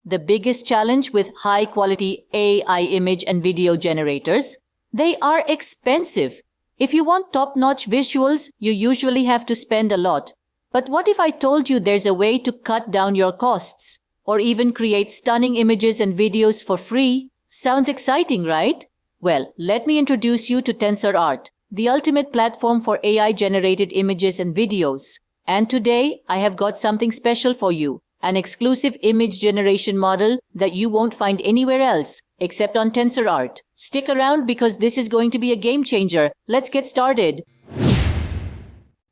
the biggest challenge with high-quality AI image and video generators? They are expensive. If you want top-notch visuals, you usually have to spend a lot. But what if I told you there's a way to cut down your costs? Or even create stunning images and videos for free? Sounds exciting, right? Well, let me introduce you to TensorArt, the ultimate platform for AI-generated images and videos. And today, I have got something special for you, an exclusive image generation model that you won't find anywhere else, except on TensorArt. Stick around because this is going to be a game changer. Let's get started.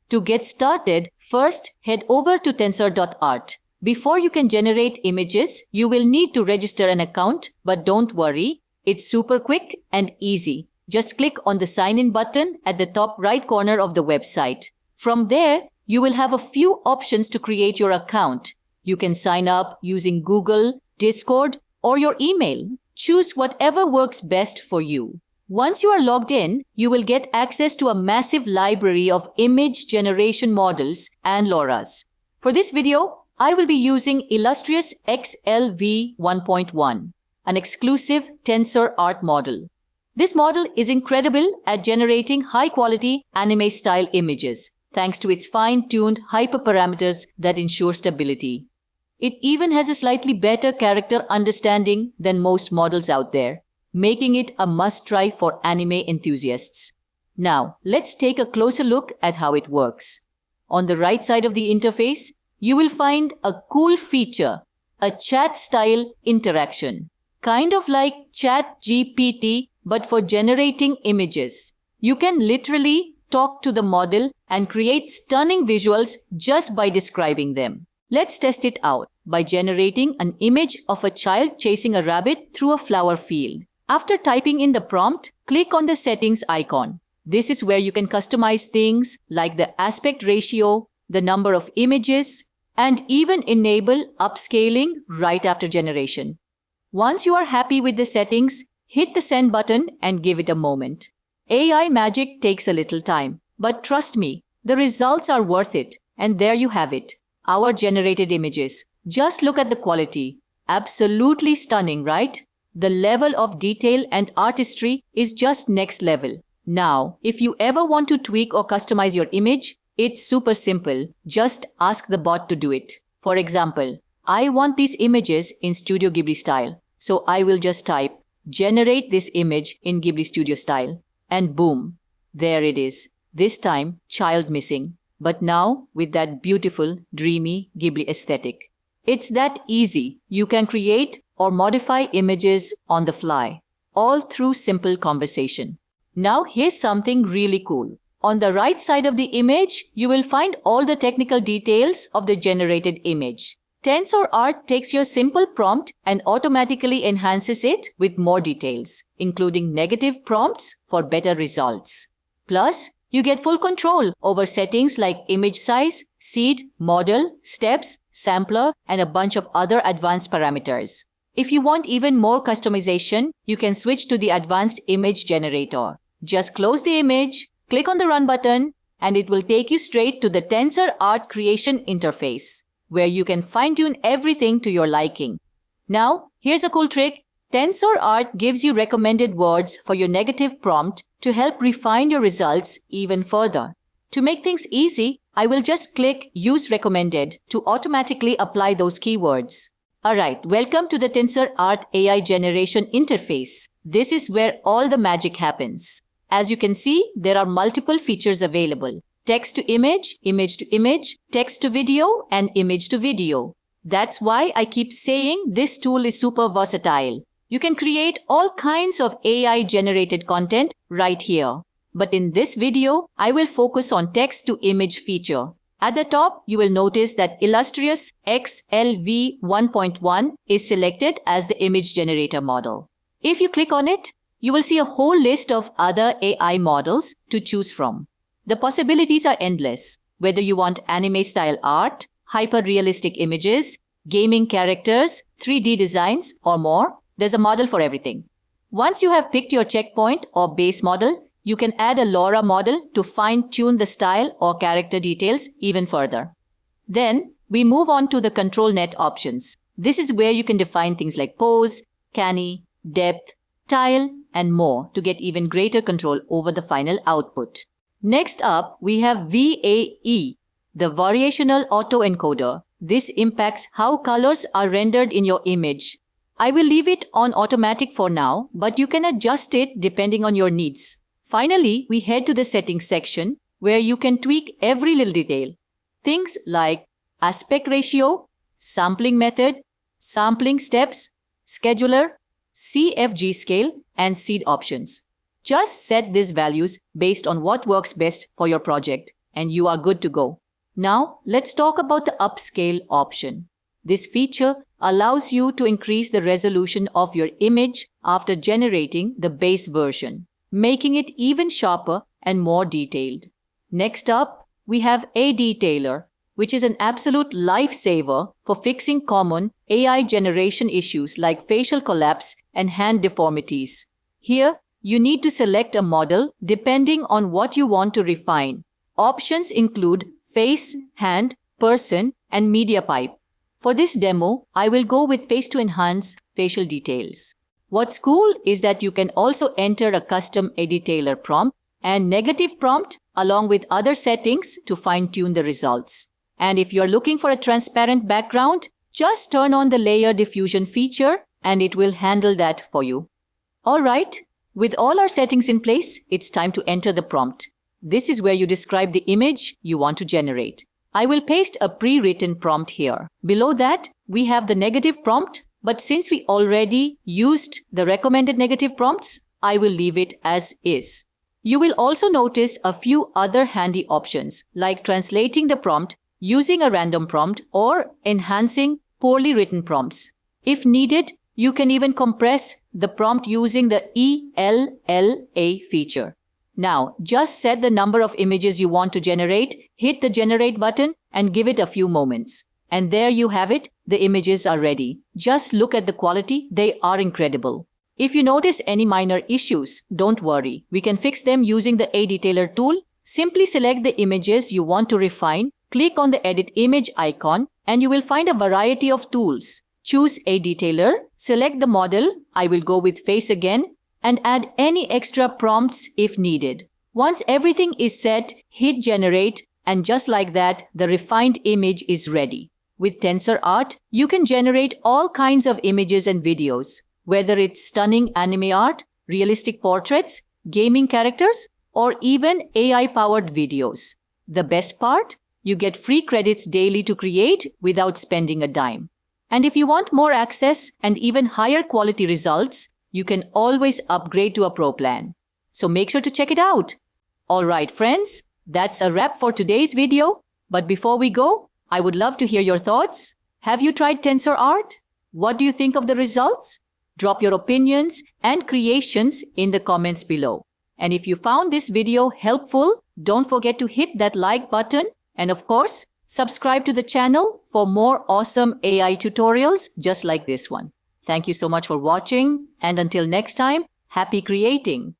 To get started, first head over to tensor.art. Before you can generate images, you will need to register an account, but don't worry, it's super quick and easy. Just click on the sign in button at the top right corner of the website. From there, you will have a few options to create your account. You can sign up using Google, Discord, or your email. Choose whatever works best for you. Once you are logged in, you will get access to a massive library of image generation models and LoRa's. For this video, I will be using Illustrious XLV 1.1, an exclusive TensorArt model. This model is incredible at generating high-quality anime-style images, thanks to its fine-tuned hyperparameters that ensure stability. It even has a slightly better character understanding than most models out there, making it a must-try for anime enthusiasts. Now, let's take a closer look at how it works. On the right side of the interface, you will find a cool feature, a chat-style interaction, kind of like ChatGPT, but for generating images. You can literally talk to the model and create stunning visuals just by describing them. Let's test it out by generating an image of a child chasing a rabbit through a flower field. After typing in the prompt, click on the settings icon. This is where you can customize things like the aspect ratio, the number of images, and even enable upscaling right after generation. Once you are happy with the settings, hit the send button and give it a moment. AI magic takes a little time, but trust me, the results are worth it. And there you have it, our generated images. Just look at the quality. Absolutely stunning, right? The level of detail and artistry is just next level. Now, if you ever want to tweak or customize your image, it's super simple. Just ask the bot to do it. For example, I want these images in Studio Ghibli style. So I will just type, generate this image in Ghibli Studio style. And boom, there it is. This time, child missing. But now, with that beautiful, dreamy Ghibli aesthetic. It's that easy. You can create or modify images on the fly, all through simple conversation. Now here's something really cool. On the right side of the image, you will find all the technical details of the generated image. TensorArt takes your simple prompt and automatically enhances it with more details, including negative prompts for better results. Plus, you get full control over settings like image size, seed, model, steps, sampler, and a bunch of other advanced parameters. If you want even more customization, you can switch to the advanced image generator. Just close the image, click on the run button, and it will take you straight to the TensorArt creation interface, where you can fine-tune everything to your liking. Now, here's a cool trick. TensorArt gives you recommended words for your negative prompt to help refine your results even further. To make things easy, I will just click Use Recommended to automatically apply those keywords. Alright, welcome to the TensorArt AI generation interface. This is where all the magic happens. As you can see, there are multiple features available. Text to image, image to image, text to video, and image to video. That's why I keep saying this tool is super versatile. You can create all kinds of AI-generated content right here. But in this video, I will focus on text to image feature. At the top, you will notice that Illustrious XLV 1.1 is selected as the image generator model. If you click on it, you will see a whole list of other AI models to choose from. The possibilities are endless. Whether you want anime-style art, hyper-realistic images, gaming characters, 3D designs, or more, there's a model for everything. Once you have picked your checkpoint or base model, you can add a LoRa model to fine-tune the style or character details even further. Then, we move on to the control net options. This is where you can define things like pose, canny, depth, tile, and more to get even greater control over the final output. Next up, we have VAE, the Variational Autoencoder. This impacts how colors are rendered in your image. I will leave it on automatic for now, but you can adjust it depending on your needs. Finally, we head to the settings section where you can tweak every little detail. Things like aspect ratio, sampling method, sampling steps, scheduler, CFG scale, and seed options. Just set these values based on what works best for your project, and you are good to go. Now, let's talk about the upscale option. This feature allows you to increase the resolution of your image after generating the base version, making it even sharper and more detailed. Next up, we have A-Detailer, which is an absolute lifesaver for fixing common AI generation issues like facial collapse and hand deformities. Here, you need to select a model depending on what you want to refine. Options include face, hand, person, and media pipe. For this demo, I will go with face to enhance facial details. What's cool is that you can also enter a custom A-Detailer prompt and negative prompt along with other settings to fine-tune the results. And if you're looking for a transparent background, just turn on the layer diffusion feature and it will handle that for you. Alright, with all our settings in place, it's time to enter the prompt. This is where you describe the image you want to generate. I will paste a pre-written prompt here. Below that, we have the negative prompt, but since we already used the recommended negative prompts, I will leave it as is. You will also notice a few other handy options like translating the prompt, using a random prompt, or enhancing poorly written prompts. If needed, you can even compress the prompt using the ELLA feature. Now, just set the number of images you want to generate, hit the generate button, and give it a few moments. And there you have it, the images are ready. Just look at the quality, they are incredible. If you notice any minor issues, don't worry. We can fix them using the A-Detailer tool. Simply select the images you want to refine, click on the edit image icon, and you will find a variety of tools. Choose A-Detailer, select the model, I will go with face again, and add any extra prompts if needed. Once everything is set, hit generate, and just like that, the refined image is ready. With TensorArt, you can generate all kinds of images and videos, whether it's stunning anime art, realistic portraits, gaming characters, or even AI-powered videos. The best part? You get free credits daily to create without spending a dime. And if you want more access and even higher quality results, you can always upgrade to a pro plan. So make sure to check it out. Alright friends, that's a wrap for today's video. But before we go, I would love to hear your thoughts. Have you tried TensorArt? What do you think of the results? Drop your opinions and creations in the comments below. And if you found this video helpful, don't forget to hit that like button and of course, subscribe to the channel for more awesome AI tutorials just like this one. Thank you so much for watching, and until next time, happy creating!